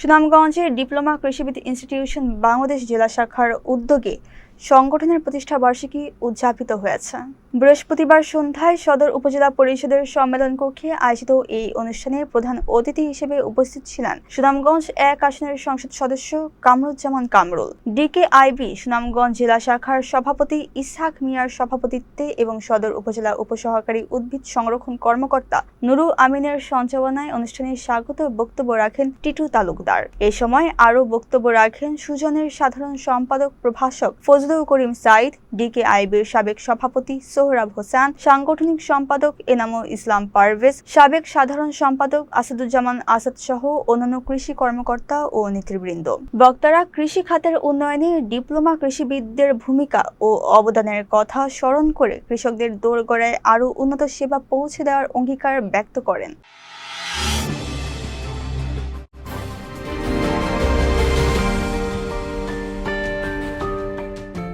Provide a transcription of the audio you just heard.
সুনামগঞ্জের ডিপ্লোমা কৃষিবিদ ইনস্টিটিউশন বাংলাদেশ জেলা শাখার উদ্যোগে সংগঠনের প্রতিষ্ঠা বার্ষিকী উদযাপিত হয়েছে। বৃহস্পতিবার সন্ধ্যায় সদর উপজেলা পরিষদের সম্মেলন কক্ষে আয়োজিত এই অনুষ্ঠানে প্রধান অতিথি হিসেবে উপস্থিত ছিলেন সুনামগঞ্জ 1 আসনের সংসদ সদস্য কামরুজ্জামান কামরুল, ডিকেআইবি সুনামগঞ্জ জেলা শাখার সভাপতি ইসহাক মিয়ার সভাপতিত্বে এবং সদর উপজেলা উপসহকারী উদ্ভিদ সংরক্ষণ কর্মকর্তা নুরু আমিনের সঞ্চালনায় অনুষ্ঠানে স্বাগত বক্তব্য রাখেন টিটু তালুকদার। এ সময় আরও বক্তব্য রাখেন সুজনের সাধারণ সম্পাদক প্রভাষক ফজলুল করিম সাইদ, ডিকেআইবির সাবেক সভাপতি সোহরাব হোসেন, সাংগঠনিক সম্পাদক এনামুল ইসলাম পারভেজ, সাবেক সাধারণ সম্পাদক আসাদুজ্জামান আসাদ সহ অন্যান্য কৃষি কর্মকর্তা ও নেতৃবৃন্দ। বক্তারা কৃষি খাতের উন্নয়নে ডিপ্লোমা কৃষিবিদদের ভূমিকা ও অবদানের কথা স্মরণ করে কৃষকদের দোরগোড়ায় আরও উন্নত সেবা পৌঁছে দেওয়ার অঙ্গীকার ব্যক্ত করেন।